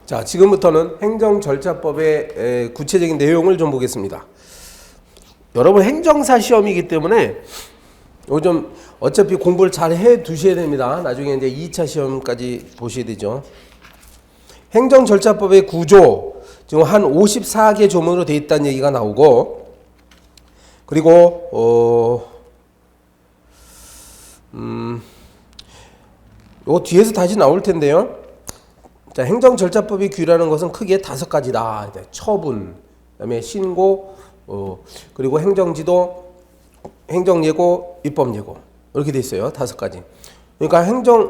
자, 지금부터는 행정절차법의 구체적인 내용을 좀 보겠습니다. 여러분 행정사 시험이기 때문에 요즘 어차피 공부를 잘 해 두셔야 됩니다. 나중에 이제 2차 시험까지 보셔야 되죠. 행정절차법의 구조, 지금 한 54개 조문으로 되어 있다는 얘기가 나오고, 그리고 요 뒤에서 다시 나올 텐데요. 자, 행정절차법이 규율하는 것은 크게 5가지다. 처분, 그다음에 신고, 그리고 행정지도, 행정예고, 입법예고 이렇게 돼 있어요. 5가지. 그러니까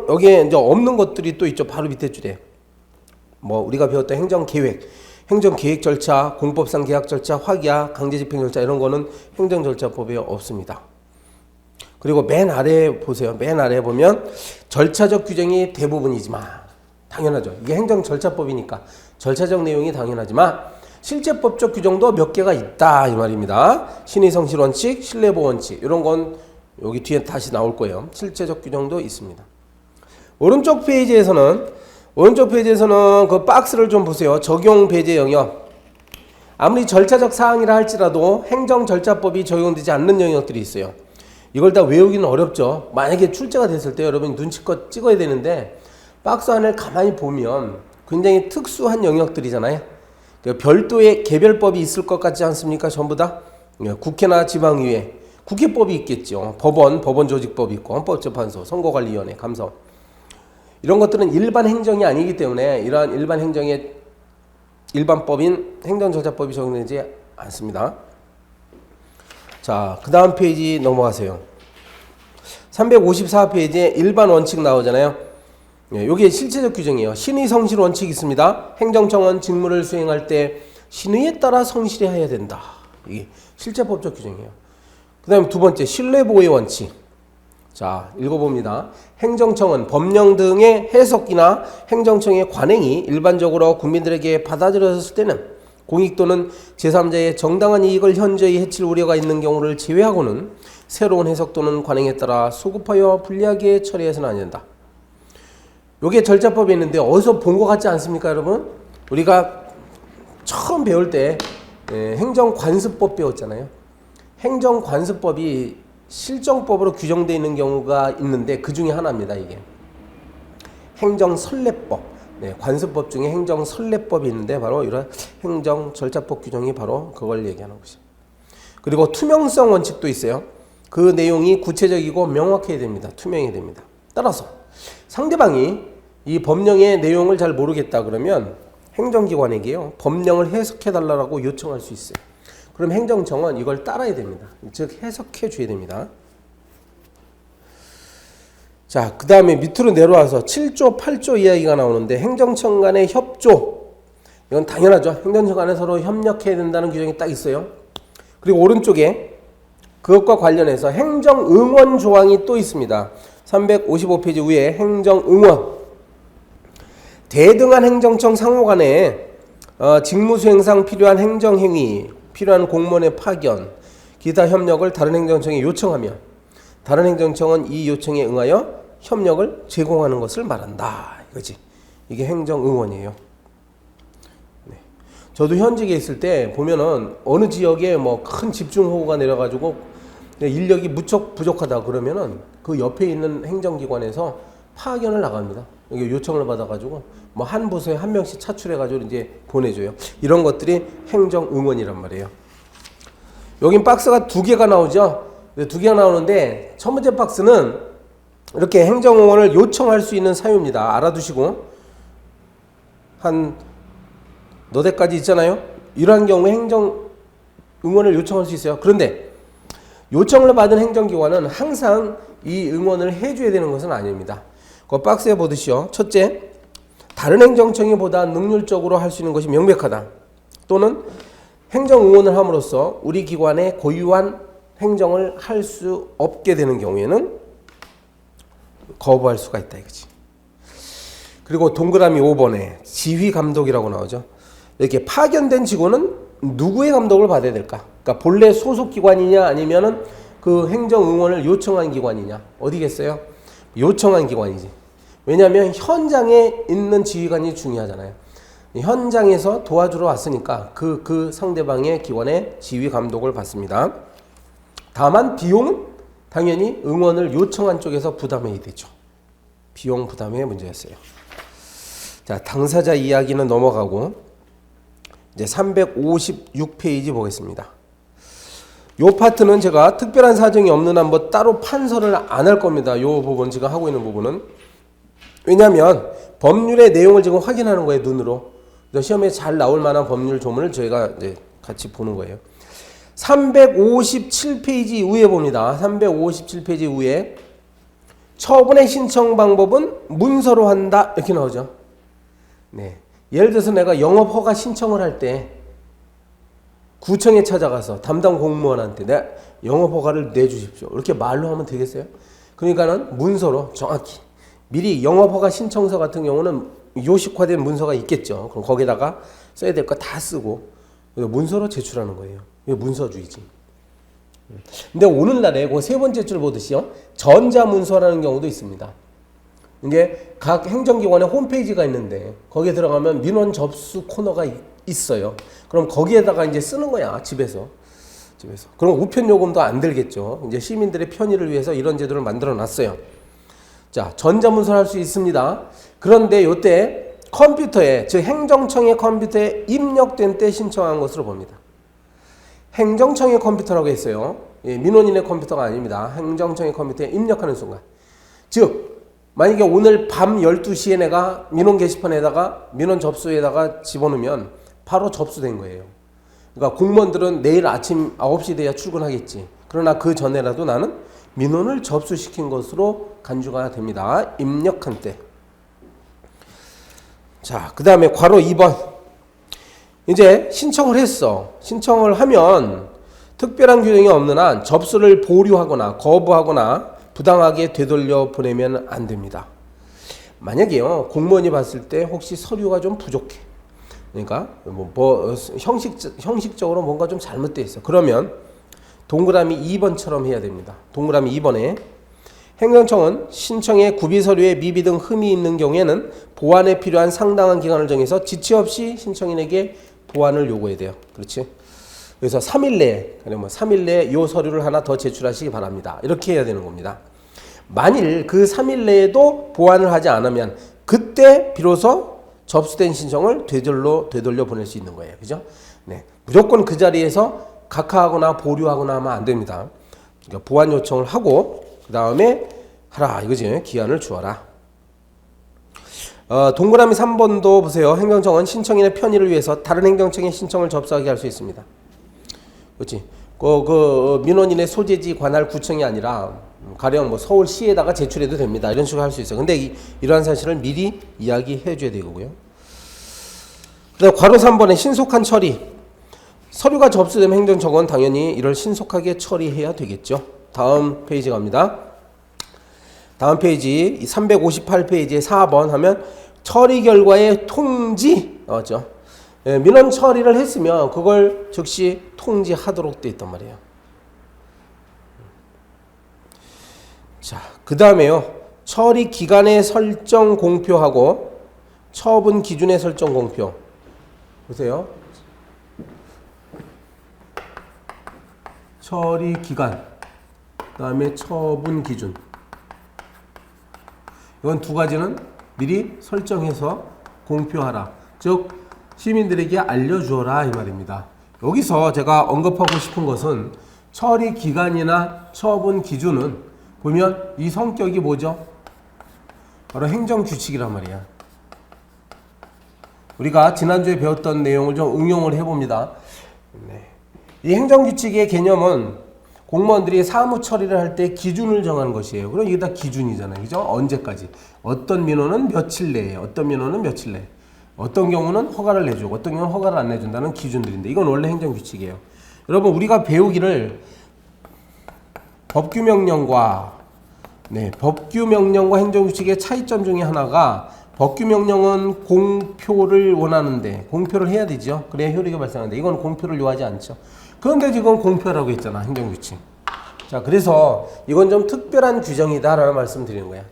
여기에 이제 없는 것들이 또 있죠. 바로 밑에 줄에 뭐 우리가 배웠던 행정계획, 행정계획 절차, 공법상 계약 절차, 확약, 강제집행 절차 이런 거는 행정절차법에 없습니다. 그리고 맨 아래에 보세요. 맨 아래에 보면 절차적 규정이 대부분이지만, 당연하죠. 이게 행정절차법이니까 절차적 내용이 당연하지만 실제 법적 규정도 몇 개가 있다 이 말입니다. 신의성실 원칙, 신뢰보호 원칙 이런 건 여기 뒤에 다시 나올 거예요. 실제적 규정도 있습니다. 오른쪽 페이지에서는 그 박스를 좀 보세요. 적용 배제 영역. 아무리 절차적 사항이라 할지라도 행정절차법이 적용되지 않는 영역들이 있어요. 이걸 다 외우기는 어렵죠. 만약에 출제가 됐을 때 여러분이 눈치껏 찍어야 되는데 박스 안을 가만히 보면 굉장히 특수한 영역들이잖아요. 별도의 개별법이 있을 것 같지 않습니까? 전부 다 국회나 지방의회, 국회법이 있겠죠. 법원 조직법이 있고 헌법재판소, 선거관리위원회, 감사. 이런 것들은 일반 행정이 아니기 때문에 이러한 일반 행정의 일반법인 행정절차법이 적용되지 않습니다. 자, 그 다음 페이지 넘어가세요. 354페이지에 일반 원칙 나오잖아요. 이게 실체적 규정이에요. 신의 성실 원칙이 있습니다. 행정청은 직무를 수행할 때 신의에 따라 성실해야 된다. 이게 실체법적 규정이에요. 그 다음에 두 번째, 신뢰보호의 원칙. 자, 읽어봅니다. 행정청은 법령 등의 해석이나 행정청의 관행이 일반적으로 국민들에게 받아들여졌을 때는 공익 또는 제3자의 정당한 이익을 현저히 해칠 우려가 있는 경우를 제외하고는 새로운 해석 또는 관행에 따라 소급하여 불리하게 처리해서는 안 된다. 요게 절차법에 있는데 어디서 본 것 같지 않습니까, 여러분? 우리가 처음 배울 때 행정관습법 배웠잖아요. 행정관습법이 실정법으로 규정되어 있는 경우가 있는데 그 중에 하나입니다, 이게. 행정선례법. 관습법 중에 행정선례법이 있는데 바로 이런 행정절차법 규정이 바로 그걸 얘기하는 것이죠. 그리고 투명성 원칙도 있어요. 그 내용이 구체적이고 명확해야 됩니다. 투명해야 됩니다. 따라서 상대방이 이 법령의 내용을 잘 모르겠다 그러면 행정기관에게요, 법령을 해석해달라고 요청할 수 있어요. 그럼 행정청은 이걸 따라야 됩니다. 즉 해석해 줘야 됩니다. 자, 그 다음에 밑으로 내려와서 7조, 8조 이야기가 나오는데 행정청 간의 협조. 이건 당연하죠. 행정청 간에 서로 협력해야 된다는 규정이 딱 있어요. 그리고 오른쪽에 그것과 관련해서 행정응원 조항이 또 있습니다. 355페이지 위에 행정응원. 대등한 행정청 상호 간에 직무 수행상 필요한 행정행위, 필요한 공무원의 파견, 기타 협력을 다른 행정청에 요청하면 다른 행정청은 이 요청에 응하여 협력을 제공하는 것을 말한다. 이거지. 이게 행정응원이에요. 네. 저도 현직에 있을 때 보면은 어느 지역에 뭐 큰 집중호우가 내려가지고 인력이 무척 부족하다 그러면은 그 옆에 있는 행정기관에서 파견을 나갑니다. 여기 요청을 받아가지고 뭐 한 부서에 한 명씩 차출해가지고 이제 보내줘요. 이런 것들이 행정응원이란 말이에요. 여긴 박스가 2개가 나오죠. 2개가 나오는데 첫 번째 박스는 이렇게 행정응원을 요청할 수 있는 사유입니다. 알아두시고 한 너댓 가지 있잖아요. 이러한 경우에 행정응원을 요청할 수 있어요. 그런데 요청을 받은 행정기관은 항상 이 응원을 해줘야 되는 것은 아닙니다. 그 박스에 보듯이요. 첫째, 다른 행정청이 보다 능률적으로 할 수 있는 것이 명백하다. 또는 행정응원을 함으로써 우리 기관의 고유한 행정을 할 수 없게 되는 경우에는 거부할 수가 있다 이거지. 그리고 동그라미 5번에 지휘감독이라고 나오죠. 이렇게 파견된 직원은 누구의 감독을 받아야 될까? 그러니까 본래 소속 기관이냐 아니면은 그 행정응원을 요청한 기관이냐? 어디겠어요? 요청한 기관이지. 왜냐하면 현장에 있는 지휘관이 중요하잖아요. 현장에서 도와주러 왔으니까 그 상대방의 기관의 지휘 감독을 받습니다. 다만 비용은 당연히 응원을 요청한 쪽에서 부담해야 되죠. 비용 부담의 문제였어요. 자, 당사자 이야기는 넘어가고 이제 356페이지 보겠습니다. 요 파트는 제가 특별한 사정이 없는 한 뭐 따로 판서를 안 할 겁니다. 요 부분 지금 하고 있는 부분은. 왜냐하면 법률의 내용을 지금 확인하는 거예요, 눈으로. 시험에 잘 나올 만한 법률 조문을 저희가 이제 같이 보는 거예요. 357페이지 이후에 봅니다. 357페이지 이후에 처분의 신청 방법은 문서로 한다 이렇게 나오죠. 네. 예를 들어서 내가 영업허가 신청을 할 때 구청에 찾아가서 담당 공무원한테 내가 영업허가를 내주십시오 이렇게 말로 하면 되겠어요? 그러니까는 문서로 정확히 미리 영업허가 신청서 같은 경우는 요식화된 문서가 있겠죠. 그럼 거기다가 써야 될 거 다 쓰고 문서로 제출하는 거예요. 이게 문서주의지. 근데 오늘날에 그 세 번째 줄 보듯이요, 전자문서라는 경우도 있습니다. 이게 각 행정기관의 홈페이지가 있는데 거기에 들어가면 민원 접수 코너가 있어요. 그럼 거기에다가 이제 쓰는 거야, 집에서. 그럼 우편 요금도 안 들겠죠. 이제 시민들의 편의를 위해서 이런 제도를 만들어 놨어요. 자, 전자문서를 할 수 있습니다. 그런데 이때 컴퓨터에, 즉 행정청의 컴퓨터에 입력된 때 신청한 것으로 봅니다. 행정청의 컴퓨터라고 했어요. 예, 민원인의 컴퓨터가 아닙니다. 행정청의 컴퓨터에 입력하는 순간. 즉 만약에 오늘 밤 12시에 내가 민원 게시판에다가 민원 접수에다가 집어넣으면 바로 접수된 거예요. 그러니까 공무원들은 내일 아침 9시 돼야 출근하겠지. 그러나 그 전에라도 나는 민원을 접수시킨 것으로 간주가 됩니다. 입력한 때. 자, 그 다음에 괄호 2번. 이제 신청을 했어. 신청을 하면 특별한 규정이 없는 한 접수를 보류하거나 거부하거나 부당하게 되돌려 보내면 안 됩니다. 만약에요, 공무원이 봤을 때 혹시 서류가 좀 부족해. 그러니까 형식적으로 뭔가 좀 잘못되어 있어. 그러면 동그라미 2번처럼 해야 됩니다. 동그라미 2번에 행정청은 신청의 구비 서류에 미비 등 흠이 있는 경우에는 보완에 필요한 상당한 기간을 정해서 지체 없이 신청인에게 보완을 요구해야 돼요. 그렇지? 그래서 3일 내에, 그러면 3일 내에 이 서류를 하나 더 제출하시기 바랍니다. 이렇게 해야 되는 겁니다. 만일 그 3일 내에도 보완을 하지 않으면 그때 비로소 접수된 신청을 되돌려 보낼 수 있는 거예요. 그죠? 네. 무조건 그 자리에서 각하하거나 보류하거나 하면 안 됩니다. 그러니까 보완 요청을 하고 그 다음에 하라 이거지. 기한을 주어라. 동그라미 3번도 보세요. 행정청은 신청인의 편의를 위해서 다른 행정청의 신청을 접수하게 할 수 있습니다. 그렇지? 그 민원인의 소재지 관할 구청이 아니라 가령 뭐 서울시에다가 제출해도 됩니다. 이런 식으로 할 수 있어요. 근데 이러한 사실을 미리 이야기해 줘야 되고요. 그다음 괄호 3번에 신속한 처리. 서류가 접수되면 행정청은 당연히 이를 신속하게 처리해야 되겠죠. 다음 페이지 갑니다. 다음 페이지 358페이지에 4번 하면 처리 결과의 통지 나왔죠. 예, 민원 처리를 했으면 그걸 즉시 통지하도록 되어 있단 말이에요. 자, 그 다음에요. 처리 기간의 설정 공표하고 처분 기준의 설정 공표. 보세요. 처리 기간, 그 다음에 처분 기준. 이건 두 가지는 미리 설정해서 공표하라. 즉 시민들에게 알려주어라 이 말입니다. 여기서 제가 언급하고 싶은 것은 처리 기간이나 처분 기준은 보면 이 성격이 뭐죠? 바로 행정규칙이란 말이야. 우리가 지난주에 배웠던 내용을 좀 응용을 해봅니다. 네. 이 행정규칙의 개념은 공무원들이 사무 처리를 할 때 기준을 정하는 것이에요. 그럼 이게 다 기준이잖아요. 그죠? 언제까지. 어떤 민원은 며칠 내에, 어떤 민원은 며칠 내에. 어떤 경우는 허가를 내주고 어떤 경우는 허가를 안 내준다는 기준들인데 이건 원래 행정규칙이에요. 여러분 우리가 배우기를 법규명령과 법규명령과 행정규칙의 차이점 중에 하나가 법규명령은 공표를 원하는데 공표를 해야 되죠. 그래야 효력이 발생하는데 이건 공표를 요하지 않죠. 그런데 지금 공표라고 했잖아, 행정규칙. 자, 그래서 이건 좀 특별한 규정이다라는 말씀 드리는 거야.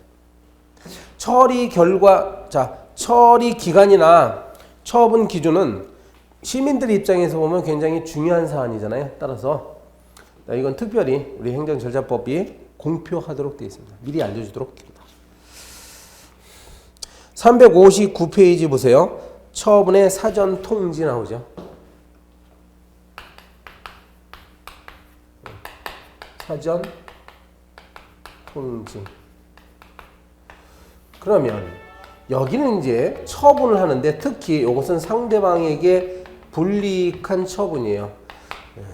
처리 결과, 자, 처리 기간이나 처분 기준은 시민들 입장에서 보면 굉장히 중요한 사안이잖아요. 따라서 이건 특별히 우리 행정절차법이 공표하도록 되어 있습니다. 미리 알려주도록 합니다. 359페이지 보세요. 처분의 사전 통지 나오죠. 사전 통지. 그러면 여기는 이제 처분을 하는데 특히 이것은 상대방에게 불이익한 처분이에요.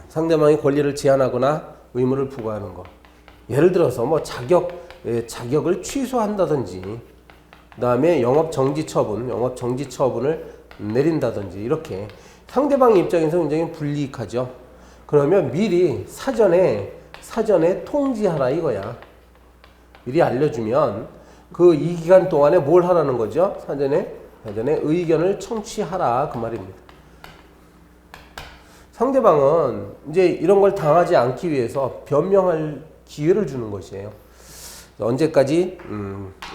상대방의 권리를 제한하거나 의무를 부과하는 거. 예를 들어서 뭐 자격을 취소한다든지, 그다음에 영업 정지 처분을 내린다든지 이렇게 상대방 입장에서 굉장히 불이익하죠. 그러면 미리 사전에 통지하라 이거야. 미리 알려주면 이 기간 동안에 뭘 하라는 거죠? 사전에 의견을 청취하라 그 말입니다. 상대방은 이제 이런 걸 당하지 않기 위해서 변명할 기회를 주는 것이에요. 언제까지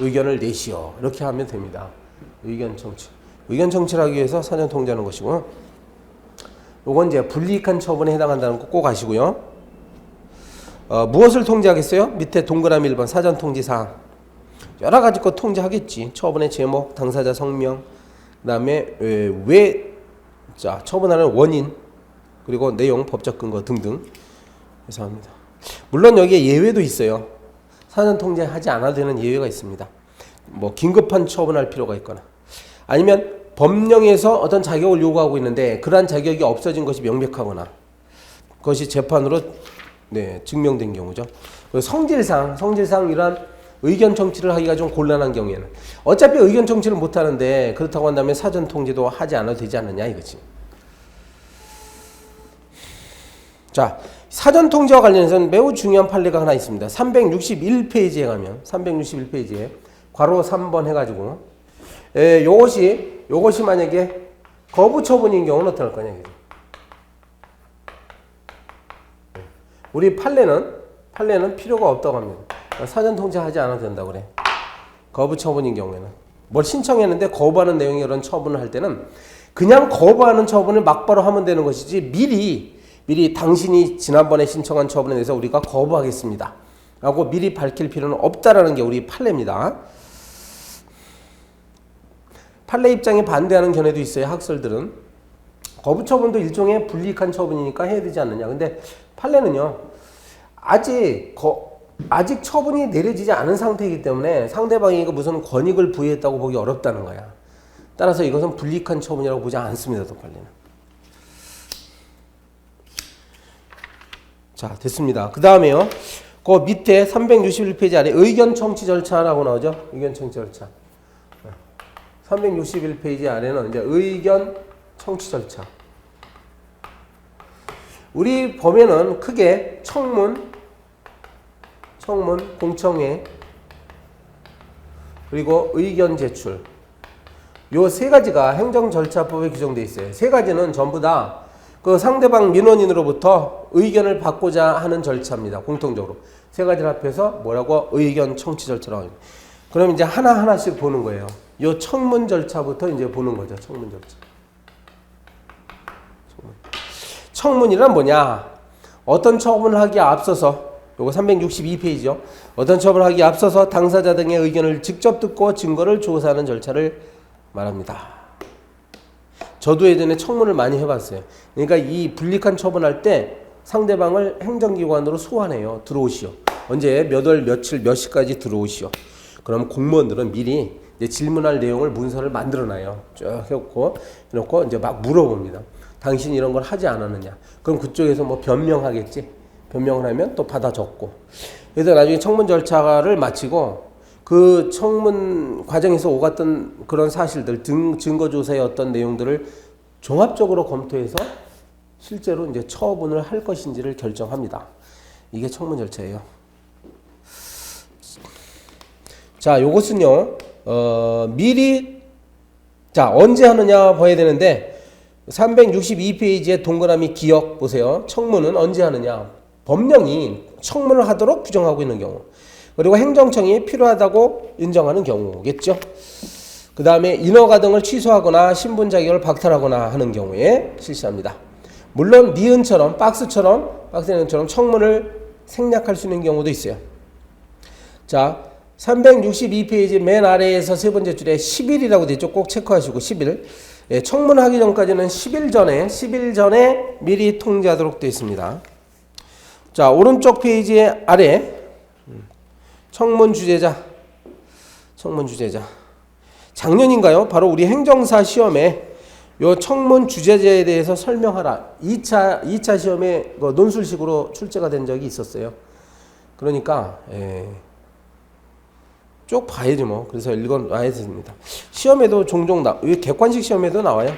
의견을 내시오 이렇게 하면 됩니다. 의견 청취를 하기 위해서 사전 통지하는 것이고, 요건 이제 불이익한 처분에 해당한다는 거 꼭 아시고요. 무엇을 통지하겠어요? 밑에 동그라미 1번 사전 통지 사항. 여러 가지 거 통지하겠지. 처분의 제목, 당사자 성명, 그다음에 처분하는 원인, 그리고 내용, 법적 근거 등등 해서 합니다. 물론 여기에 예외도 있어요. 사전 통지하지 않아도 되는 예외가 있습니다. 뭐 긴급한 처분할 필요가 있거나, 아니면 법령에서 어떤 자격을 요구하고 있는데 그러한 자격이 없어진 것이 명백하거나, 그것이 재판으로 증명된 경우죠. 성질상 이러한 의견 청취를 하기가 좀 곤란한 경우에는 어차피 의견 청취를 못 하는데 그렇다고 한다면 사전 통지도 하지 않아도 되지 않느냐 이거지. 자, 사전 통지와 관련해서는 매우 중요한 판례가 하나 있습니다. 361페이지에 가면 361페이지에 괄호 3번 해가지고 요것이 만약에 거부 처분인 경우는 어떨 거냐 이거지. 우리 판례는 필요가 없다고 합니다. 사전 통지하지 않아도 된다고 그래. 거부 처분인 경우에는 뭘 신청했는데 거부하는 내용의 이런 처분을 할 때는 그냥 거부하는 처분을 막바로 하면 되는 것이지, 미리 당신이 지난번에 신청한 처분에 대해서 우리가 거부하겠습니다 라고 미리 밝힐 필요는 없다라는 게 우리 판례입니다. 판례 입장에 반대하는 견해도 있어요. 학설들은 거부 처분도 일종의 불이익한 처분이니까 해야 되지 않느냐. 근데 판례는요, 아직 처분이 내려지지 않은 상태이기 때문에 상대방이 무슨 권익을 부여했다고 보기 어렵다는 거야. 따라서 이것은 불이익한 처분이라고 보지 않습니다. 또 판례는. 자, 됐습니다. 그 다음에요, 그 밑에 361페이지 아래 의견 청취 절차라고 나오죠. 의견 청취 절차. 361페이지 아래는 이제 의견 청취 절차. 우리 보면은 크게 청문, 공청회, 그리고 의견 제출, 요 세 가지가 행정절차법에 규정되어 있어요. 세 가지는 전부 다 그 상대방 민원인으로부터 의견을 받고자 하는 절차입니다. 공통적으로 세 가지를 합해서 뭐라고? 의견 청취 절차라고 합니다. 그럼 이제 하나하나씩 보는 거예요. 요 청문 절차부터 이제 보는 거죠. 청문 절차. 청문이란 뭐냐? 어떤 처분을 하기에 앞서서, 요거 362페이지요. 어떤 처분을 하기에 앞서서 당사자 등의 의견을 직접 듣고 증거를 조사하는 절차를 말합니다. 저도 예전에 청문을 많이 해봤어요. 그러니까 이 불이익한 처분할 때 상대방을 행정기관으로 소환해요. 들어오시오. 언제 몇 월 며칠 몇 시까지 들어오시오. 그럼 공무원들은 미리 이제 질문할 내용을 문서를 만들어놔요. 쭉 해놓고 이제 막 물어봅니다. 당신이 이런 걸 하지 않았느냐. 그럼 그쪽에서 뭐 변명하겠지. 변명을 하면 또 받아 적고. 그래서 나중에 청문 절차를 마치고 그 청문 과정에서 오갔던 그런 사실들, 증거조사의 어떤 내용들을 종합적으로 검토해서 실제로 이제 처분을 할 것인지를 결정합니다. 이게 청문 절차예요. 자, 요것은요, 언제 하느냐 봐야 되는데, 362페이지의 동그라미 기억 보세요. 청문은 언제 하느냐. 법령이 청문을 하도록 규정하고 있는 경우, 그리고 행정청이 필요하다고 인정하는 경우겠죠. 그 다음에 인허가 등을 취소하거나 신분 자격을 박탈하거나 하는 경우에 실시합니다. 물론 니은처럼 박스처럼 청문을 생략할 수 있는 경우도 있어요. 자, 362페이지 맨 아래에서 세 번째 줄에 10일이라고 되어 있죠. 꼭 체크하시고 10일. 예, 청문하기 전까지는 10일 전에 미리 통지하도록 되어 있습니다. 자, 오른쪽 페이지 아래 청문 주재자. 작년인가요? 바로 우리 행정사 시험에 요 청문 주재자에 대해서 설명하라. 2차 시험에 논술식으로 출제가 된 적이 있었어요. 그러니까 쭉 봐야지 뭐. 그래서 읽어놔야 됩니다. 시험에도 종종 객관식 시험에도 나와요.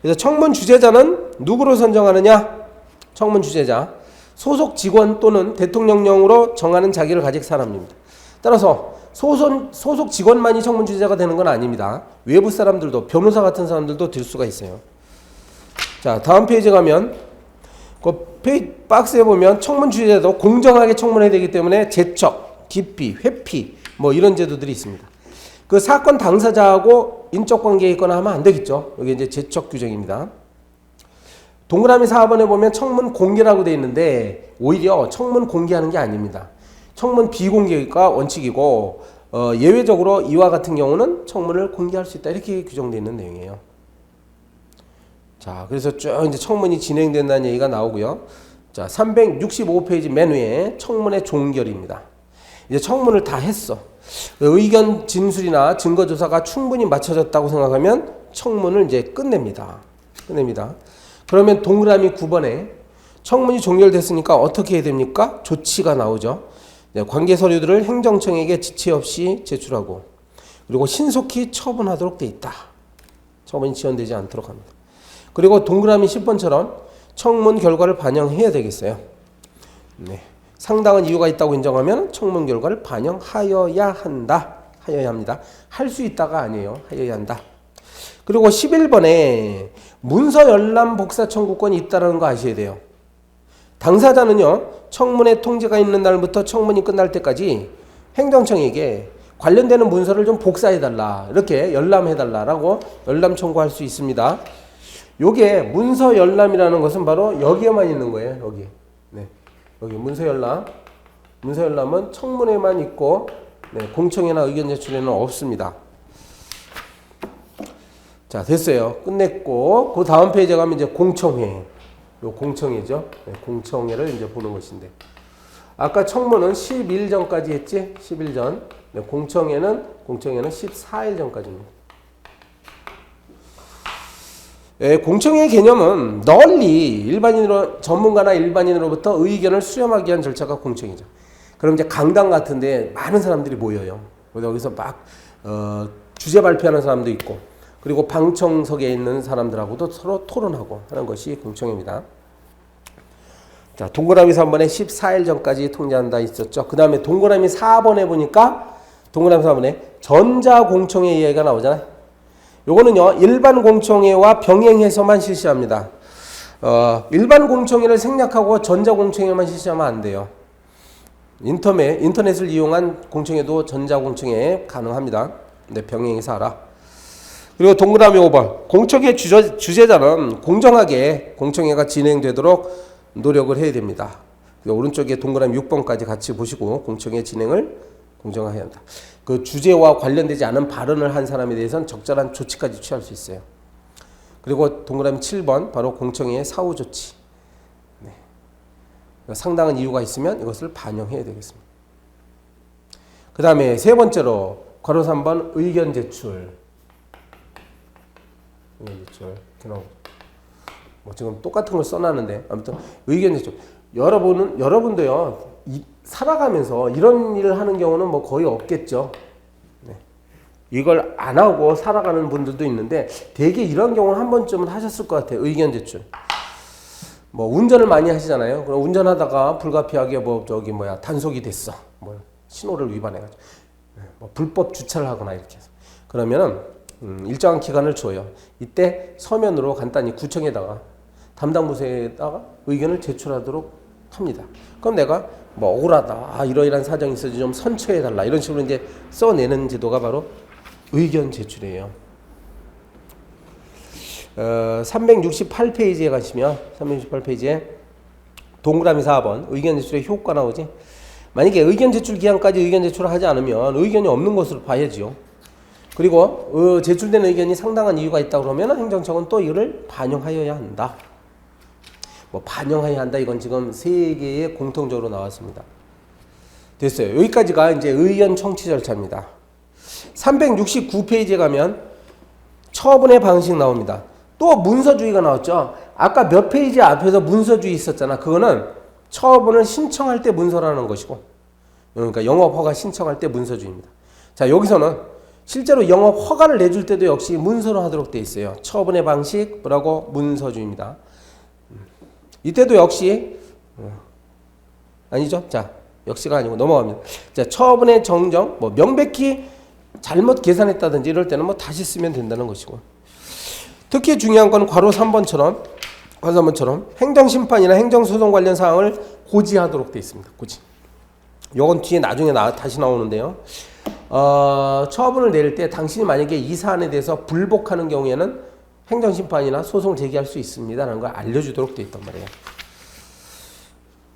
그래서 청문 주재자는 누구로 선정하느냐? 청문 주재자 소속 직원 또는 대통령령으로 정하는 자기를 가진 사람입니다. 따라서 소속 직원만이 청문 주재자가 되는 건 아닙니다. 외부 사람들도 변호사 같은 사람들도 될 수가 있어요. 자, 다음 페이지 가면 그 박스에 보면 청문 주재자도 공정하게 청문해야 되기 때문에 제척, 기피, 회피 뭐 이런 제도들이 있습니다. 그 사건 당사자하고 인적 관계에 있거나 하면 안 되겠죠. 여기 이제 제척 규정입니다. 동그라미 4번에 보면 청문 공개라고 되어 있는데 오히려 청문 공개하는 게 아닙니다. 청문 비공개가 원칙이고 예외적으로 이와 같은 경우는 청문을 공개할 수 있다 이렇게 규정되어 있는 내용이에요. 자, 그래서 쭉 이제 청문이 진행된다는 얘기가 나오고요. 자, 365페이지 맨 위에 청문의 종결입니다. 이제 청문을 다 했어. 의견 진술이나 증거 조사가 충분히 마쳐졌다고 생각하면 청문을 이제 끝냅니다. 그러면 동그라미 9번에 청문이 종결됐으니까 어떻게 해야 됩니까? 조치가 나오죠. 관계 서류들을 행정청에게 지체 없이 제출하고 그리고 신속히 처분하도록 돼 있다. 처분이 지연되지 않도록 합니다. 그리고 동그라미 10번처럼 청문 결과를 반영해야 되겠어요. 네. 상당한 이유가 있다고 인정하면 청문 결과를 반영하여야 합니다. 할 수 있다가 아니에요. 하여야 한다. 그리고 11번에 문서 열람 복사 청구권이 있다는 거 아셔야 돼요. 당사자는요, 청문회 통지가 있는 날부터 청문이 끝날 때까지 행정청에게 관련되는 문서를 좀 복사해달라, 이렇게 열람해달라라고 열람 청구할 수 있습니다. 요게 문서 열람이라는 것은 바로 여기에만 있는 거예요. 여기. 네. 여기 문서 열람. 문서 열람은 청문회만 있고, 네, 공청회나 의견 제출에는 없습니다. 자, 됐어요. 끝냈고, 그 다음 페이지에 가면 이제 공청회. 요 공청회죠. 네, 공청회를 이제 보는 것인데. 아까 청문은 10일 전까지 했지? 10일 전. 네, 공청회는 14일 전까지입니다. 예, 공청회 개념은 널리 전문가나 일반인으로부터 의견을 수렴하기 위한 절차가 공청회죠. 그럼 이제 강당 같은데 많은 사람들이 모여요. 여기서 막 주제 발표하는 사람도 있고, 그리고 방청석에 있는 사람들하고도 서로 토론하고 하는 것이 공청회입니다. 자, 동그라미 3번에 14일 전까지 통지한다 있었죠. 그 다음에 동그라미 4번에 보니까 동그라미 4번에 전자공청회 이야기가 나오잖아요. 요거는요, 일반 공청회와 병행해서만 실시합니다. 일반 공청회를 생략하고 전자공청회만 실시하면 안 돼요. 인터넷을 이용한 공청회도 전자공청회 가능합니다. 근데 병행해서 하라. 그리고 동그라미 5번. 공청회 주재자는 공정하게 공청회가 진행되도록 노력을 해야 됩니다. 오른쪽에 동그라미 6번까지 같이 보시고 공청회 진행을 공정하게 한다. 그 주제와 관련되지 않은 발언을 한 사람에 대해서는 적절한 조치까지 취할 수 있어요. 그리고 동그라미 7번 바로 공청회의 사후 조치. 네. 상당한 이유가 있으면 이것을 반영해야 되겠습니다. 그 다음에 세 번째로 괄호 3번 의견 제출. 뭐 지금 똑같은 걸 써놨는데 아무튼 의견 제출. 여러분도요 살아가면서 이런 일을 하는 경우는 뭐 거의 없겠죠. 네. 이걸 안 하고 살아가는 분들도 있는데 대개 이런 경우는 한 번쯤은 하셨을 것 같아요. 의견 제출. 뭐 운전을 많이 하시잖아요. 그럼 운전하다가 불가피하게 단속이 됐어. 뭐 신호를 위반해가지고 뭐 불법 주차를 하거나 이렇게 해서 그러면은 일정한 기간을 줘요. 이때 서면으로 간단히 구청에다가 담당 부서에다가 의견을 제출하도록 합니다. 그럼 내가 뭐 억울하다, 이러이러한 사정이 있어서 좀 선처해달라 이런 식으로 이제 써내는 제도가 바로 의견 제출이에요. 368페이지에 가시면 368페이지에 동그라미 4번 의견 제출의 효과 나오지. 만약에 의견 제출 기한까지 의견 제출을 하지 않으면 의견이 없는 것으로 봐야지요. 그리고 제출된 의견이 상당한 이유가 있다 그러면 행정청은 또 이거를 반영하여야 한다. 뭐 반영해야 한다 이건 지금 세 개의 공통적으로 나왔습니다. 됐어요. 여기까지가 이제 의견 청취 절차입니다. 369페이지에 가면 처분의 방식 나옵니다. 또 문서주의가 나왔죠. 아까 몇 페이지 앞에서 문서주의 있었잖아. 그거는 처분을 신청할 때 문서라는 것이고, 그러니까 영업허가 신청할 때 문서주의입니다. 자, 여기서는 실제로 영업허가를 내줄 때도 역시 문서로 하도록 되어 있어요. 처분의 방식 뭐라고 문서주의입니다. 이때도 역시 아니죠. 자, 역시가 아니고 넘어갑니다. 자, 처분의 정정, 뭐 명백히 잘못 계산했다든지 이럴 때는 뭐 다시 쓰면 된다는 것이고, 특히 중요한 건 괄호 3번처럼 행정심판이나 행정소송 관련 사항을 고지하도록 되어 있습니다. 고지. 요건 뒤에 나중에 다시 나오는데요. 처분을 내릴 때 당신이 만약에 이 사안에 대해서 불복하는 경우에는 행정심판이나 소송을 제기할 수 있습니다. 라는 걸 알려주도록 되어 있단 말이에요.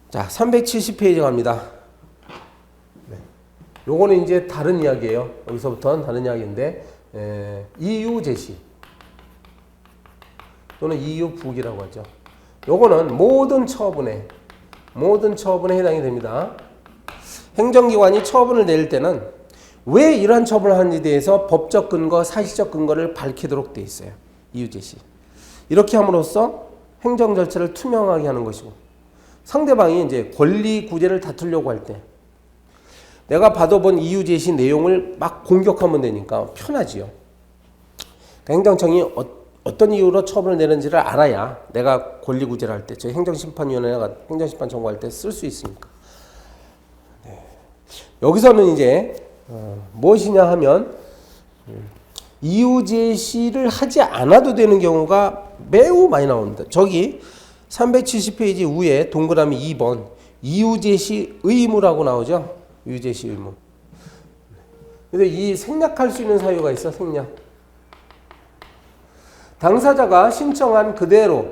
자, 370페이지 갑니다. 네. 요거는 이제 다른 이야기예요. 여기서부터는 다른 이야기인데, 이유 제시 또는 이유 부기라고 하죠. 요거는 모든 처분에 해당이 됩니다. 행정기관이 처분을 내릴 때는 왜 이러한 처분을 하는지에 대해서 법적 근거, 사실적 근거를 밝히도록 되어 있어요. 이유 제시. 이렇게 함으로써 행정 절차를 투명하게 하는 것이고, 상대방이 이제 권리 구제를 다투려고 할 때 내가 받아본 이유 제시 내용을 막 공격하면 되니까 편하지요. 그러니까 행정청이 어떤 이유로 처분을 내는지를 알아야 내가 권리 구제를 할 때, 저희 행정심판위원회가 행정심판 청구할 때 쓸 수 있으니까. 네. 여기서는 이제 무엇이냐 하면 이유 제시를 하지 않아도 되는 경우가 매우 많이 나옵니다. 저기 370페이지 위에 동그라미 2번 이유 제시 의무라고 나오죠. 이유 제시 의무. 근데 이 생략할 수 있는 사유가 있어. 생략. 당사자가 신청한 그대로,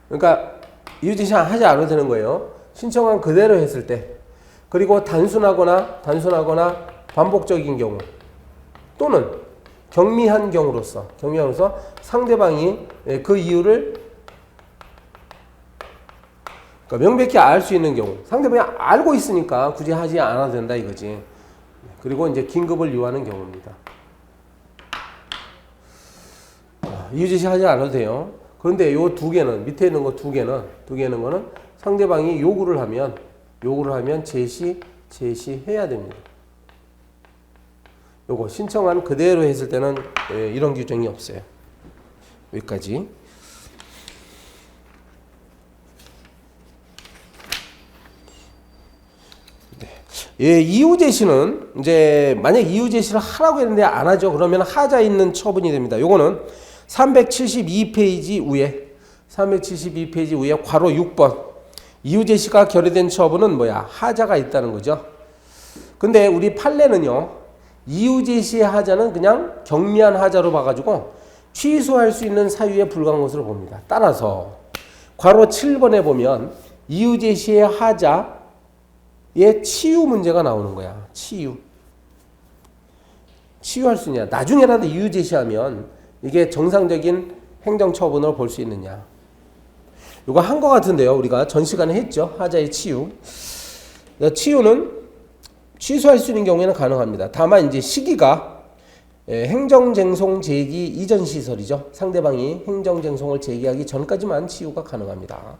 그러니까 이유 제시 하지 않아도 되는 거예요. 신청한 그대로 했을 때, 그리고 단순하거나 반복적인 경우, 또는 경미한 경우로서 상대방이 그 이유를 그러니까 명백히 알 수 있는 경우, 상대방이 알고 있으니까 굳이 하지 않아도 된다 이거지. 그리고 이제 긴급을 요하는 경우입니다. 이유 제시하지 않아도 돼요. 그런데 요 두 개는, 밑에 있는 거 두 개는 거는 상대방이 요구를 하면 제시해야 됩니다. 요거 신청한 그대로 했을 때는 이런 규정이 없어요. 여기까지. 네. 예, 이유 제시는 이제 만약 이유 제시를 하라고 했는데 안 하죠. 그러면 하자 있는 처분이 됩니다. 요거는 372페이지 위에 괄호 6번 이유 제시가 결의된 처분은 뭐야? 하자가 있다는 거죠. 근데 우리 판례는요, 이유 제시의 하자는 그냥 경미한 하자로 봐가지고 취소할 수 있는 사유에 불과한 것으로 봅니다. 따라서 괄호 7번에 보면 이유 제시의 하자의 치유 문제가 나오는 거야. 치유할 수 있냐? 나중에라도 이유 제시하면 이게 정상적인 행정처분으로 볼 수 있느냐? 이거 한 것 같은데요. 우리가 전 시간에 했죠. 하자의 치유. 치유는 취소할 수 있는 경우에는 가능합니다. 다만 이제 시기가 행정쟁송 제기 이전 시설이죠. 상대방이 행정쟁송을 제기하기 전까지만 치유가 가능합니다.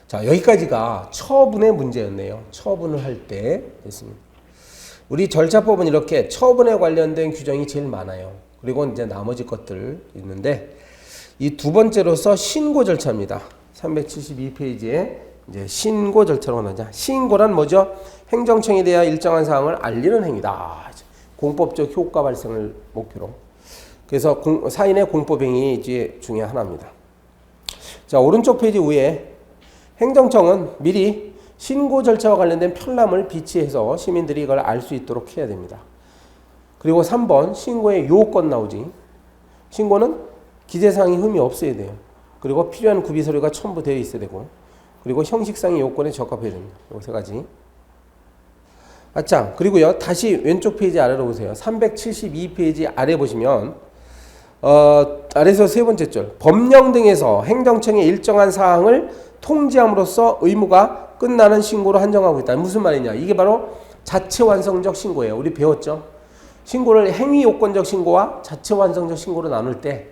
자, 여기까지가 처분의 문제였네요. 처분을 할 때 됐습니다. 우리 절차법은 이렇게 처분에 관련된 규정이 제일 많아요. 그리고 이제 나머지 것들 있는데, 이 두 번째로서 신고 절차입니다. 372페이지에 이제 신고 절차로 나오죠. 신고란 뭐죠? 행정청에 대한 일정한 사항을 알리는 행위다. 공법적 효과 발생을 목표로. 그래서 사인의 공법행위 이제 중에 하나입니다. 자, 오른쪽 페이지 위에 행정청은 미리 신고 절차와 관련된 편람을 비치해서 시민들이 이걸 알 수 있도록 해야 됩니다. 그리고 3번 신고의 요건 나오지. 신고는 기재사항이 흠이 없어야 돼요. 그리고 필요한 구비 서류가 첨부되어 있어야 되고, 그리고 형식상의 요건에 적합해야 됩니다. 이 세 가지. 자, 그리고요, 다시 왼쪽 페이지 아래로 보세요. 372페이지 아래 보시면, 아래서 세 번째 줄. 법령 등에서 행정청의 일정한 사항을 통지함으로써 의무가 끝나는 신고로 한정하고 있다. 무슨 말이냐? 이게 바로 자체 완성적 신고예요. 우리 배웠죠? 신고를 행위 요건적 신고와 자체 완성적 신고로 나눌 때,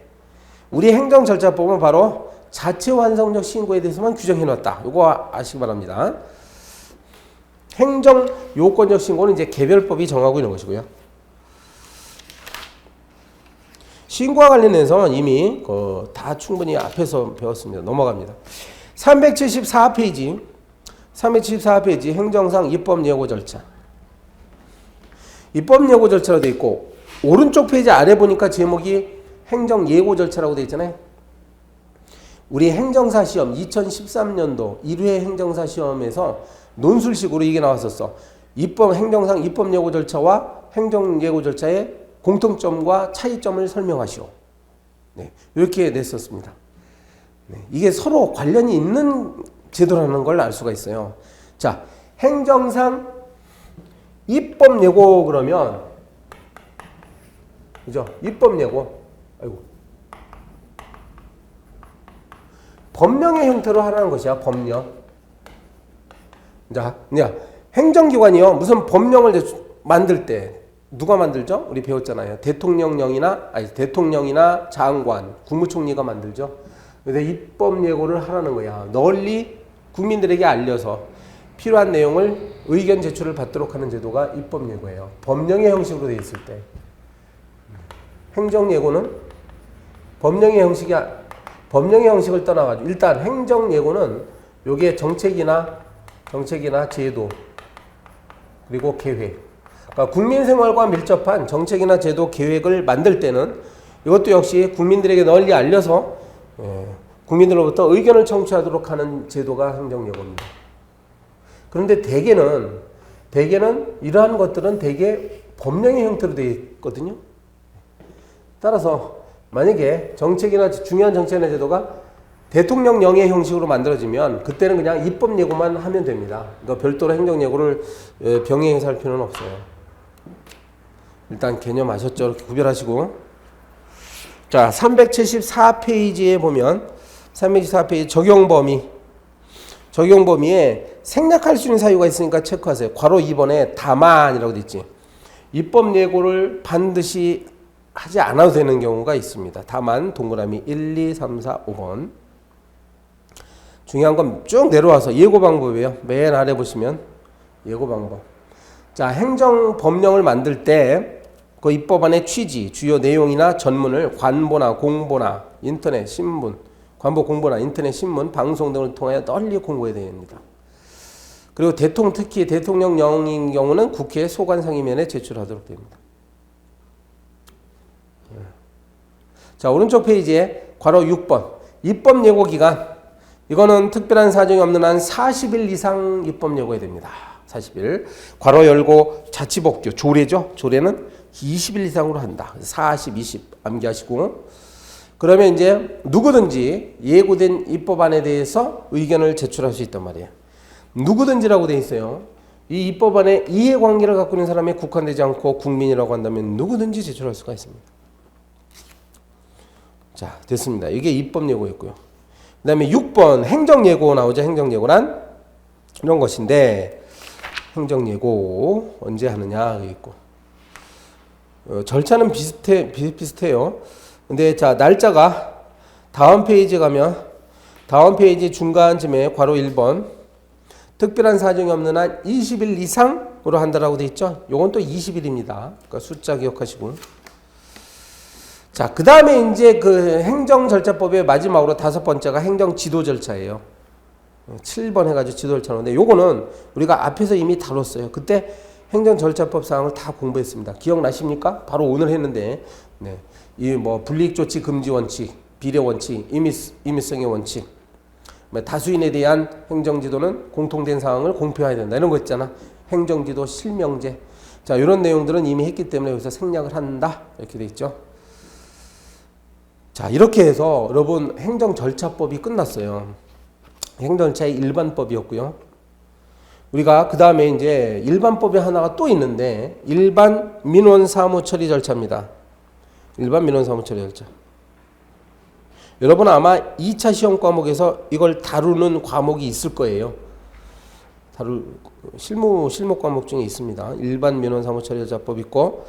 우리 행정절차법은 바로 자체 완성적 신고에 대해서만 규정해 놨다. 이거 아시기 바랍니다. 행정 요건적 신고는 이제 개별법이 정하고 있는 것이고요. 신고와 관련해서 이미 다 충분히 앞에서 배웠습니다. 넘어갑니다. 374페이지 행정상 입법 예고 절차. 입법 예고 절차로 되어 있고, 오른쪽 페이지 아래 보니까 제목이 행정 예고 절차라고 되어 있잖아요. 우리 행정사 시험 2013년도 1회 행정사 시험에서 논술식으로 이게 나왔었어. 행정상 입법 예고 절차와 행정 예고 절차의 공통점과 차이점을 설명하시오. 네, 이렇게 냈었습니다. 네, 이게 서로 관련이 있는 제도라는 걸 알 수가 있어요. 자, 행정상 입법 예고 그러면, 그죠? 입법 예고. 아이고. 법령의 형태로 하라는 것이야, 법령. 자, 행정기관이요. 무슨 법령을 만들 때 누가 만들죠? 우리 배웠잖아요. 대통령이나 장관, 국무총리가 만들죠. 그래서 입법 예고를 하라는 거야. 널리 국민들에게 알려서 필요한 내용을 의견 제출을 받도록 하는 제도가 입법 예고예요. 법령의 형식으로 되어 있을 때. 행정 예고는 법령의 형식을 떠나가지고, 일단 행정 예고는 요게 정책이나 제도, 그리고 계획. 그러니까 국민 생활과 밀접한 정책이나 제도, 계획을 만들 때는 이것도 역시 국민들에게 널리 알려서 국민들로부터 의견을 청취하도록 하는 제도가 행정예고입니다. 그런데 대개는 이러한 것들은 대개 법령의 형태로 되어 있거든요. 따라서 만약에 정책이나 중요한 정책이나 제도가 대통령령의 형식으로 만들어지면 그때는 그냥 입법 예고만 하면 됩니다. 그러니까 별도로 행정 예고를 병행해서 할 필요는 없어요. 일단 개념 아셨죠? 이렇게 구별하시고. 자, 374페이지에 보면 374페이지 적용 범위에 생략할 수 있는 사유가 있으니까 체크하세요. 괄호 2번에 다만이라고 돼 있지. 입법 예고를 반드시 하지 않아도 되는 경우가 있습니다. 다만 동그라미 1, 2, 3, 4, 5번. 중요한 건 쭉 내려와서 예고 방법이에요. 맨 아래 보시면 예고 방법. 자, 행정 법령을 만들 때 그 입법안의 취지, 주요 내용이나 전문을 관보나 공보나 인터넷 신문, 관보 공보나 인터넷 신문, 방송 등을 통하여 널리 공고해야 됩니다. 그리고 특히 대통령령인 경우는 국회 소관상임위원회에 제출하도록 됩니다. 자, 오른쪽 페이지에 괄호 6번 입법 예고 기간. 이거는 특별한 사정이 없는 한 40일 이상 입법 예고해야 됩니다. 40일. 괄호 열고 자치법규 조례죠. 조례는 20일 이상으로 한다. 40, 20 암기하시고. 그러면 이제 누구든지 예고된 입법안에 대해서 의견을 제출할 수 있단 말이에요. 누구든지라고 돼 있어요. 이 입법안에 이해관계를 갖고 있는 사람에 국한되지 않고 국민이라고 한다면 누구든지 제출할 수가 있습니다. 자, 됐습니다. 이게 입법 예고였고요. 그 다음에 6번 행정예고 나오죠. 행정예고란 이런 것인데, 행정예고 언제 하느냐 있고, 절차는 비슷해요. 근데 자, 날짜가 다음 페이지 가면 다음 페이지 중간쯤에 괄호 1번 특별한 사정이 없는 한 20일 이상으로 한다라고 돼 있죠. 요건 또 20일입니다. 그러니까 숫자 기억하시고. 자, 그 다음에 이제 그 행정절차법의 마지막으로 5번째가 행정지도 절차예요. 7번 해가지고 지도 절차인데, 요거는 우리가 앞에서 이미 다뤘어요. 그때 행정절차법 사항을 다 공부했습니다. 기억나십니까? 바로 오늘 했는데, 네. 이 뭐 불이익조치 금지 원칙, 비례 원칙, 임의성의 원칙, 다수인에 대한 행정지도는 공통된 사항을 공표해야 된다. 이런 거 있잖아. 행정지도 실명제. 자, 이런 내용들은 이미 했기 때문에 여기서 생략을 한다. 이렇게 돼 있죠. 자, 이렇게 해서 여러분 행정절차법이 끝났어요. 행정절차의 일반법이었고요. 우리가 그 다음에 이제 일반법이 하나가 또 있는데 일반 민원사무처리 절차입니다. 일반 민원사무처리 절차. 여러분 아마 2차 시험 과목에서 이걸 다루는 과목이 있을 거예요. 실무 과목 중에 있습니다. 일반 민원사무처리 절차법 있고,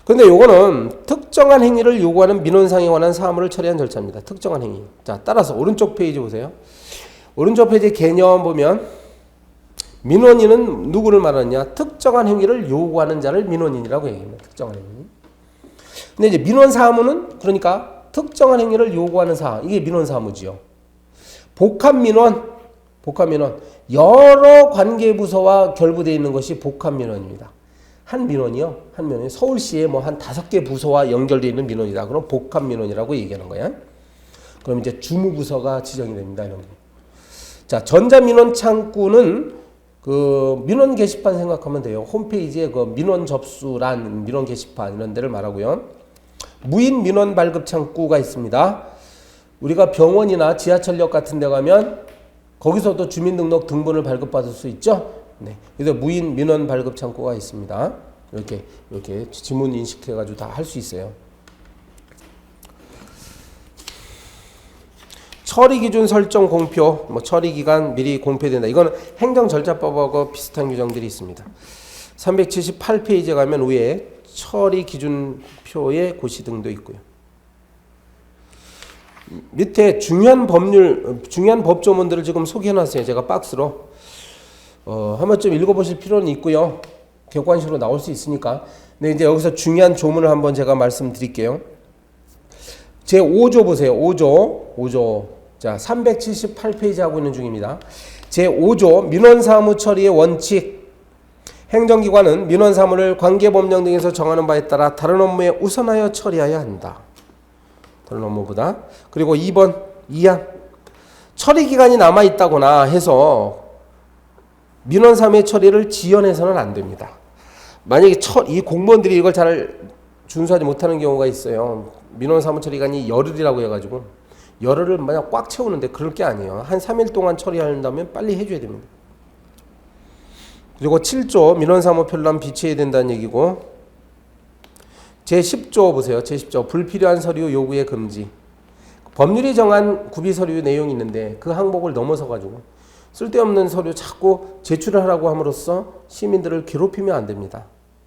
근데 요거는 특정한 행위를 요구하는 민원상에 관한 사무를 처리한 절차입니다. 특정한 행위. 자, 따라서 오른쪽 페이지 보세요. 오른쪽 페이지 개념 보면 민원인은 누구를 말하느냐? 특정한 행위를 요구하는 자를 민원인이라고 얘기합니다. 특정한 행위. 근데 이제 민원사무는 그러니까 특정한 행위를 요구하는 사, 이게 민원사무지요. 복합민원, 여러 관계부서와 결부되어 있는 것이 복합민원입니다. 한 민원이요. 한 민원이 서울시에 뭐 한 5개 부서와 연결되어 있는 민원이다. 그럼 복합민원이라고 얘기하는 거야. 그럼 이제 주무부서가 지정이 됩니다. 이런 거. 자, 전자민원 창구는 그 민원 게시판 생각하면 돼요. 홈페이지에 그 민원 접수란, 민원 게시판 이런 데를 말하고요. 무인 민원 발급 창구가 있습니다. 우리가 병원이나 지하철역 같은 데 가면 거기서도 주민등록 등본을 발급받을 수 있죠. 네. 그래서 무인 민원 발급 창구가 있습니다. 이렇게 지문 인식해가지고 다 할 수 있어요. 처리 기준 설정 공표, 뭐 처리 기간 미리 공표된다. 이거는 행정절차법하고 비슷한 규정들이 있습니다. 378페이지에 가면 위에 처리 기준표의 고시 등도 있고요. 밑에 중요한 법조문들을 지금 소개해놨어요. 제가 박스로. 한 번쯤 읽어보실 필요는 있고요. 객관식으로 나올 수 있으니까. 근데 이제 여기서 중요한 조문을 한번 제가 말씀드릴게요. 제 5조 보세요. 5조. 자, 378페이지 하고 있는 중입니다. 제 5조 민원사무 처리의 원칙. 행정기관은 민원사무를 관계법령 등에서 정하는 바에 따라 다른 업무에 우선하여 처리해야 한다. 다른 업무보다. 그리고 2번, 2항. 처리기간이 남아있다거나 해서 민원사무의 처리를 지연해서는 안 됩니다. 만약에 이 공무원들이 이걸 잘 준수하지 못하는 경우가 있어요. 민원사무 처리기간이 열흘이라고 해가지고 열흘을 만약 꽉 채우는데 그럴 게 아니에요. 한 3일 동안 처리한다면 빨리 해줘야 됩니다. 그리고 7조 민원사무 편람 비치해야 된다는 얘기고, 제10조 보세요. 제10조 불필요한 서류 요구의 금지. 법률이 정한 구비서류 내용이 있는데 그 항목을 넘어서 가지고 쓸데없는 서류 자꾸 제출을 하라고 함으로써 시민들을 괴롭히면 안 됩니다.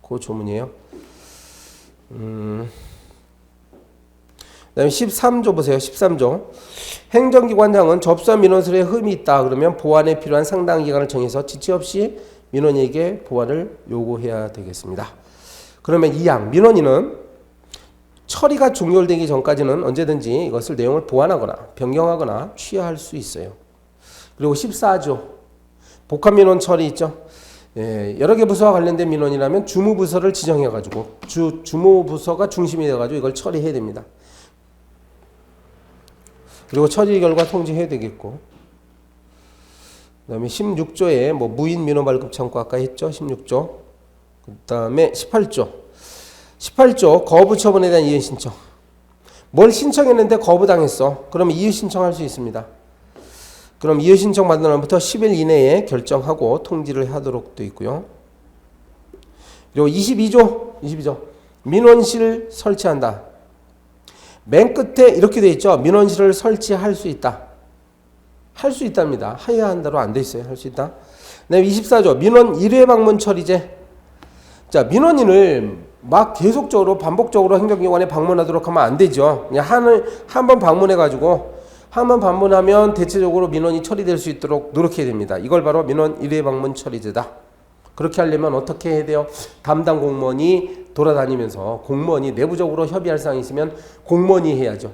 그 조문이에요. 그다음에 13조 보세요. 13조. 행정기관장은 접수한 민원서류에 흠이 있다 그러면 보완에 필요한 상당 기간을 정해서 지체 없이 민원인에게 보완을 요구해야 되겠습니다. 그러면 2항 민원인은 처리가 종결되기 전까지는 언제든지 이것을 내용을 보완하거나 변경하거나 취하할 수 있어요. 그리고 14조 복합민원 처리 있죠. 여러 개 부서와 관련된 민원이라면 주무부서를 지정해가지고 주무부서가 중심이 돼가지고 이걸 처리해야 됩니다. 그리고 처리 결과 통지해야 되겠고, 그 다음에 16조에 뭐 무인 민원 발급 창구 아까 했죠. 16조. 그 다음에 18조 거부 처분에 대한 이의 신청. 뭘 신청했는데 거부당했어. 그러면 이의 신청할 수 있습니다. 그럼 이의 신청 받는 날부터 10일 이내에 결정하고 통지를 하도록 되어 있고요. 그리고 22조 민원실 설치한다. 맨 끝에 이렇게 되어 있죠. 민원실을 설치할 수 있다. 할 수 있답니다. 해야 한다로 안 돼 있어요. 할 수 있다. 그다음에 24조 민원 1회 방문 처리제. 자, 민원인을 막 계속적으로 반복적으로 행정기관에 방문하도록 하면 안 되죠. 그냥 한 번 방문해가지고 한 번 방문하면 대체적으로 민원이 처리될 수 있도록 노력해야 됩니다. 이걸 바로 민원 1회 방문 처리제다. 그렇게 하려면 어떻게 해야 돼요? 담당 공무원이 돌아다니면서 공무원이 내부적으로 협의할 사항이 있으면 공무원이 해야죠.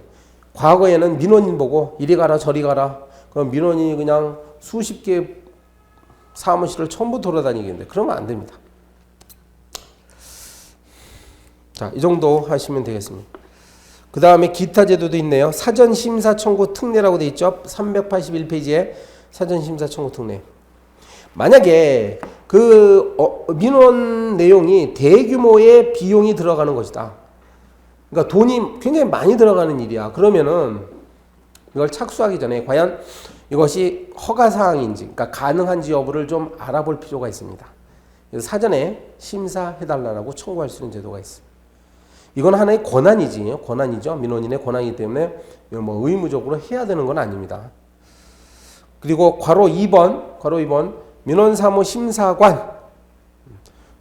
과거에는 민원인 보고 이리 가라 저리 가라. 그럼 민원인이 그냥 수십 개 사무실을 전부 돌아다니겠는데 그러면 안 됩니다. 자, 이 정도 하시면 되겠습니다. 그 다음에 기타 제도도 있네요. 사전심사 청구 특례라고 되어 있죠. 381페이지에 사전심사 청구 특례. 만약에 그 민원 내용이 대규모의 비용이 들어가는 것이다. 그러니까 돈이 굉장히 많이 들어가는 일이야. 그러면은 이걸 착수하기 전에 과연 이것이 허가사항인지, 그러니까 가능한지 여부를 좀 알아볼 필요가 있습니다. 그래서 사전에 심사해달라고 청구할 수 있는 제도가 있습니다. 이건 하나의 권한이죠. 민원인의 권한이기 때문에 뭐 의무적으로 해야 되는 건 아닙니다. 그리고 괄호 2번 민원사무심사관.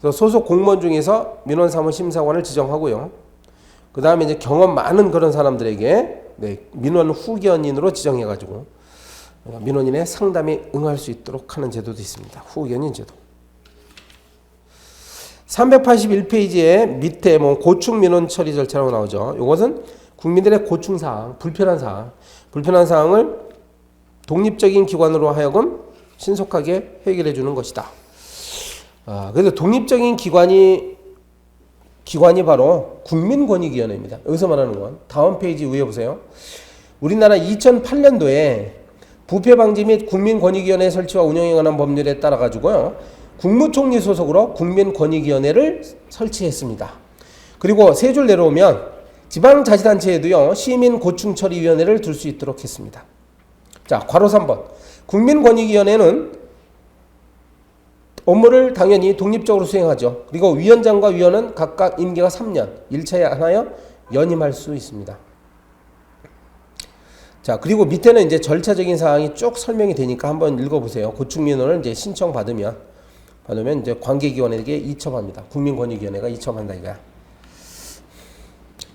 그래서 소속 공무원 중에서 민원사무심사관을 지정하고요. 그 다음에 이제 경험 많은 그런 사람들에게 민원 후견인으로 지정해가지고 민원인의 상담에 응할 수 있도록 하는 제도도 있습니다. 후견인 제도. 381페이지에 밑에 뭐 고충 민원 처리 절차라고 나오죠. 이것은 국민들의 고충사항, 불편한 사항을 독립적인 기관으로 하여금 신속하게 해결해 주는 것이다. 그래서 독립적인 기관이 바로 국민권익위원회입니다. 여기서 말하는 건 다음 페이지 위에 보세요. 우리나라 2008년도에 부패방지 및 국민권익위원회 설치와 운영에 관한 법률에 따라 가지고요. 국무총리 소속으로 국민권익위원회를 설치했습니다. 그리고 세 줄 내려오면 지방자치단체에도요. 시민고충처리위원회를 둘 수 있도록 했습니다. 자, 괄호 3번. 국민권익위원회는 업무를 당연히 독립적으로 수행하죠. 그리고 위원장과 위원은 각각 임기가 3년, 1차에 하나여 연임할 수 있습니다. 자, 그리고 밑에는 이제 절차적인 사항이 쭉 설명이 되니까 한번 읽어보세요. 고충민원을 이제 신청받으면 이제 관계기관에게 이첩합니다. 국민권익위원회가 이첩한다 이거야.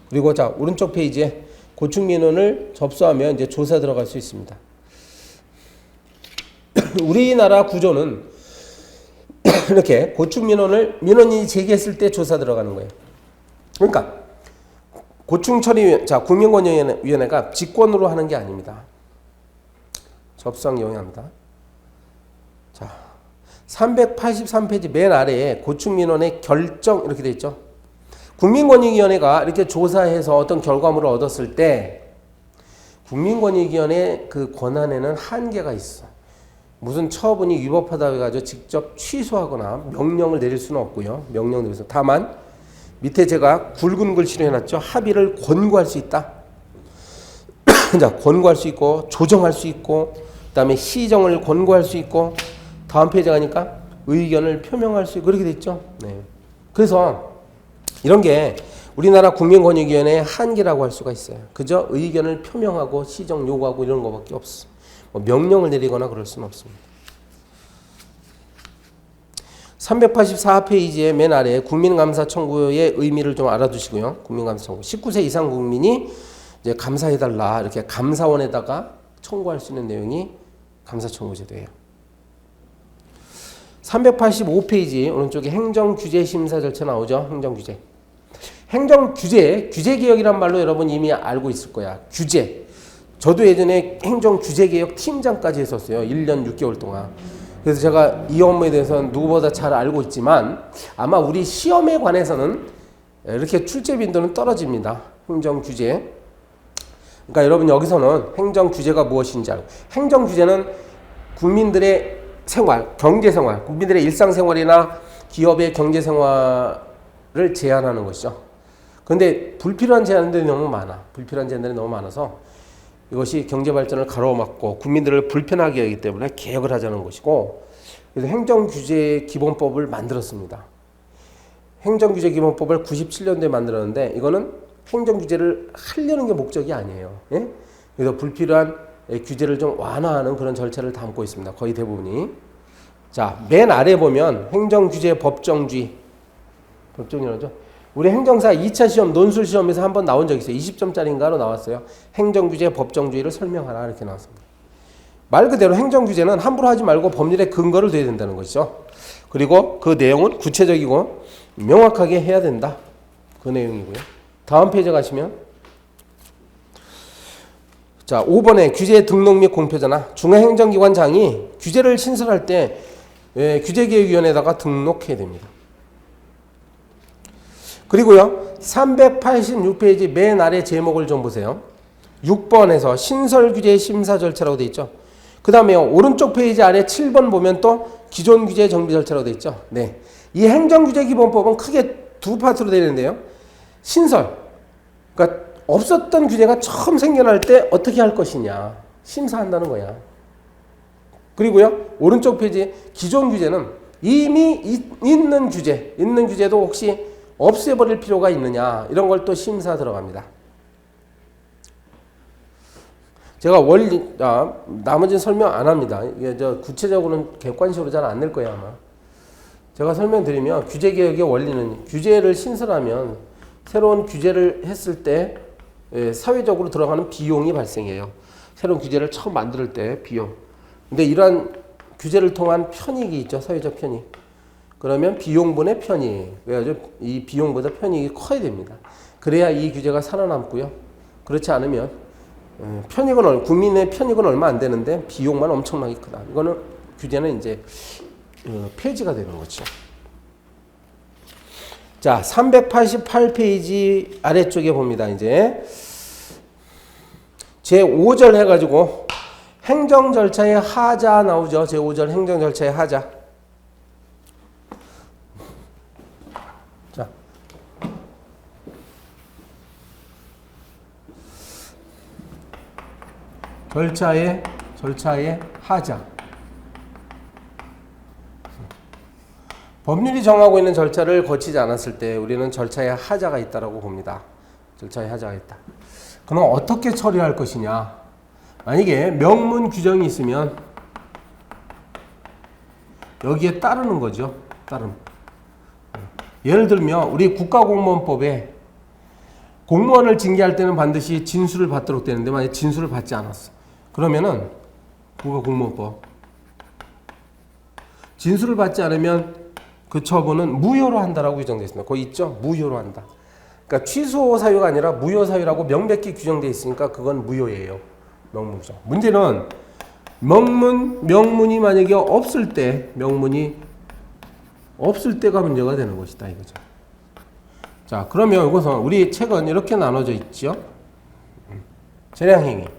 그리고 자, 오른쪽 페이지에 고충민원을 접수하면 이제 조사 들어갈 수 있습니다. 우리나라 구조는 이렇게 고충민원을 민원인이 제기했을 때 조사 들어가는 거예요. 그러니까 국민권익위원회가 직권으로 하는 게 아닙니다. 접수항 용이합니다. 자, 383페이지 맨 아래에 고충민원의 결정 이렇게 돼 있죠. 국민권익위원회가 이렇게 조사해서 어떤 결과물을 얻었을 때 국민권익위원회 그 권한에는 한계가 있어. 무슨 처분이 위법하다고 해가지고 직접 취소하거나 명령을 내릴 수는 없고요. 명령 내려서 다만 밑에 제가 굵은 글씨로 해놨죠. 합의를 권고할 수 있다. 자, 권고할 수 있고 조정할 수 있고 그다음에 시정을 권고할 수 있고 다음 페이지 가니까 의견을 표명할 수 있고 그렇게 돼 있죠. 네. 그래서 이런 게 우리나라 국민권익위원회의 한계라고 할 수가 있어요. 그저 의견을 표명하고 시정 요구하고 이런 거밖에 없어. 뭐 명령을 내리거나 그럴 수는 없습니다. 384페이지의 맨 아래에 국민감사 청구의 의미를 좀 알아두시고요. 국민감사 청구. 19세 이상 국민이 이제 감사해달라 이렇게 감사원에다가 청구할 수 있는 내용이 감사 청구 제도예요. 385페이지 오른쪽에 행정규제 심사 절차 나오죠. 행정규제. 규제개혁이란 말로 여러분 이미 알고 있을 거야. 규제. 저도 예전에 행정규제개혁 팀장까지 했었어요. 1년 6개월 동안. 그래서 제가 이 업무에 대해서는 누구보다 잘 알고 있지만 아마 우리 시험에 관해서는 이렇게 출제 빈도는 떨어집니다. 행정규제. 그러니까 여러분 여기서는 행정규제가 무엇인지 알고. 행정규제는 국민들의 생활, 경제생활, 국민들의 일상생활이나 기업의 경제생활을 제한하는 것이죠. 그런데 불필요한 제한들이 너무 많아. 서 이것이 경제발전을 가로막고 국민들을 불편하게 하기 때문에 개혁을 하자는 것이고 그래서 행정규제 기본법을 만들었습니다. 행정규제 기본법을 97년도에 만들었는데 이거는 행정규제를 하려는 게 목적이 아니에요. 예? 그래서 불필요한 규제를 좀 완화하는 그런 절차를 담고 있습니다. 거의 대부분이. 자, 맨 아래 보면 행정규제 법정이라죠. 우리 행정사 2차 시험 논술 시험에서 한번 나온 적 있어요. 20점짜리인가로 나왔어요. 행정규제 법정주의를 설명하라 이렇게 나왔습니다. 말 그대로 행정규제는 함부로 하지 말고 법률의 근거를 둬야 된다는 것이죠. 그리고 그 내용은 구체적이고 명확하게 해야 된다. 그 내용이고요. 다음 페이지 가시면 자 5번에 규제 등록 및 공표잖아. 중앙행정기관장이 규제를 신설할 때 규제개혁위원회에다가 등록해야 됩니다. 그리고요 386페이지 맨 아래 제목을 좀 보세요. 6번에서 신설규제 심사 절차라고 되어 있죠. 그 다음에 오른쪽 페이지 아래 7번 보면 또 기존 규제 정비 절차라고 되어 있죠. 네, 이 행정규제 기본법은 크게 두 파트로 되는데요. 신설, 그러니까 없었던 규제가 처음 생겨날 때 어떻게 할 것이냐 심사한다는 거야. 그리고요 오른쪽 페이지 기존 규제는 이미 있는 규제도 혹시 없애버릴 필요가 있느냐 이런 걸 또 심사 들어갑니다. 제가 나머지는 설명 안 합니다. 이게 구체적으로는 객관식으로 잘 안 낼 거예요 아마. 제가 설명드리면 규제개혁의 원리는 규제를 신설하면 새로운 규제를 했을 때 사회적으로 들어가는 비용이 발생해요. 새로운 규제를 처음 만들 때 비용. 근데 이러한 규제를 통한 편익이 있죠. 사회적 편익. 그러면 비용분의 편익. 그래가지고 이 비용보다 편익이 커야 됩니다. 그래야 이 규제가 살아남고요. 그렇지 않으면 국민의 편익은 얼마 안 되는데 비용만 엄청나게 크다. 이거는 규제는 이제 폐지가 되는 거죠. 자, 388페이지 아래쪽에 봅니다. 이제 제5절 해가지고 행정 절차의 하자 나오죠. 제5절 행정 절차의 하자. 자, 절차의 하자. 법률이 정하고 있는 절차를 거치지 않았을 때 우리는 절차의 하자가 있다라고 봅니다. 절차의 하자가 있다. 그럼 어떻게 처리할 것이냐? 만약에 명문 규정이 있으면 여기에 따르는 거죠. 예를 들면 우리 국가공무원법에 공무원을 징계할 때는 반드시 진술을 받도록 되는데 만약에 진술을 받지 않았어. 그러면은 국가공무원법 진술을 받지 않으면 그 처분은 무효로 한다라고 규정되어 있습니다. 거기 있죠? 무효로 한다. 그러니까 취소 사유가 아니라 무효 사유라고 명백히 규정되어 있으니까 그건 무효예요. 명문 규정. 문제는 명문이 만약에 없을 때가 문제가 되는 것이다 이거죠. 자, 그러면 이것은 우리 책은 이렇게 나눠져 있죠. 재량행위.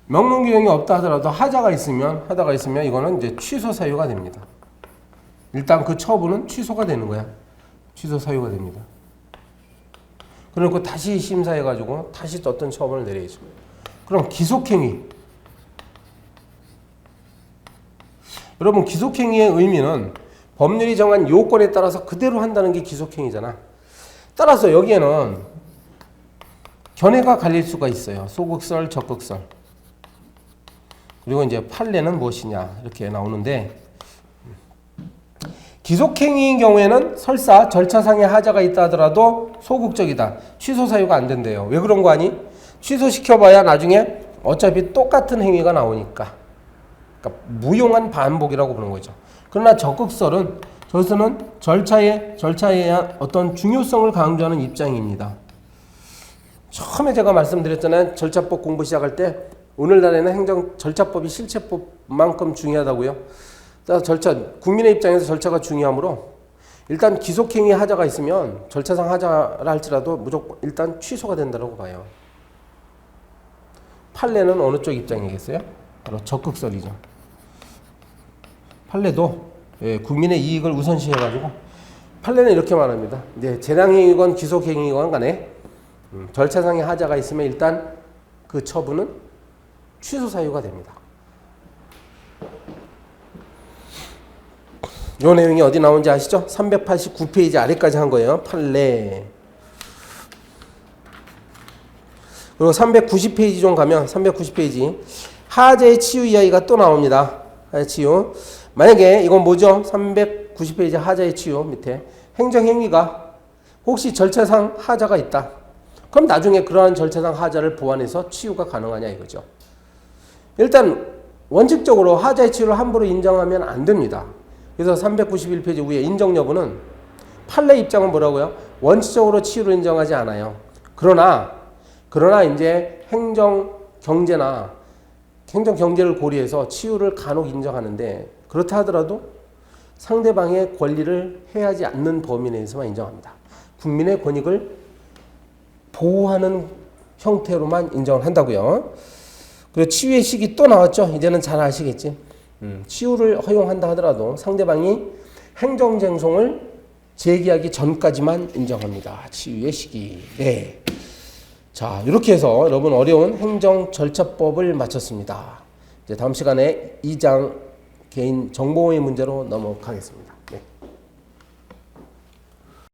명문 규정이 없다 하더라도 하자가 있으면 이거는 이제 취소 사유가 됩니다. 일단 그 처분은 취소가 되는 거야. 취소 사유가 됩니다. 그리고 다시 심사해가지고 다시 어떤 처분을 내려야죠. 그럼 기속행위. 여러분 기속행위의 의미는 법률이 정한 요건에 따라서 그대로 한다는 게 기속행위잖아. 따라서 여기에는 견해가 갈릴 수가 있어요. 소극설, 적극설. 그리고 이제 판례는 무엇이냐 이렇게 나오는데 기속행위인 경우에는 설사 절차상의 하자가 있다 하더라도 소극적이다. 취소 사유가 안 된대요. 왜 그런 거 아니? 취소시켜봐야 나중에 어차피 똑같은 행위가 나오니까. 그러니까 무용한 반복이라고 부르는 거죠. 그러나 적극설은 저기서는 절차의 어떤 중요성을 강조하는 입장입니다. 처음에 제가 말씀드렸잖아요. 절차법 공부 시작할 때 오늘날에는 행정 절차법이 실체법만큼 중요하다고요. 국민의 입장에서 절차가 중요하므로 일단 기속행위 하자가 있으면 절차상 하자라 할지라도 무조건 일단 취소가 된다고 봐요. 판례는 어느 쪽 입장이겠어요? 바로 적극설이죠. 판례도 국민의 이익을 우선시해가지고 판례는 이렇게 말합니다. 이제 재량행위건 기속행위건 간에 절차상의 하자가 있으면 일단 그 처분은 취소 사유가 됩니다. 이 내용이 어디 나온지 아시죠? 389페이지 아래까지 한 거예요. 판례. 그리고 390페이지 좀 가면 390페이지 하자의 치유 이야기가 또 나옵니다. 하자의 치유. 만약에 이건 뭐죠? 390페이지 하자의 치유 밑에 행정행위가 혹시 절차상 하자가 있다. 그럼 나중에 그러한 절차상 하자를 보완해서 치유가 가능하냐 이거죠. 일단 원칙적으로 하자의 치유를 함부로 인정하면 안 됩니다. 그래서 391페이지 위에 인정 여부는 판례 입장은 뭐라고요? 원칙적으로 치유를 인정하지 않아요. 그러나 이제 행정 경제를 고려해서 치유를 간혹 인정하는데 그렇다 하더라도 상대방의 권리를 해하지 않는 범위 내에서만 인정합니다. 국민의 권익을 보호하는 형태로만 인정을 한다고요. 그리고 치유의 식이 또 나왔죠. 이제는 잘 아시겠지. 치유를 허용한다 하더라도 상대방이 행정쟁송을 제기하기 전까지만 인정합니다. 치유의 시기. 네. 자, 이렇게 해서 여러분 어려운 행정절차법을 마쳤습니다. 이제 다음 시간에 2장 개인 정보의 문제로 넘어가겠습니다.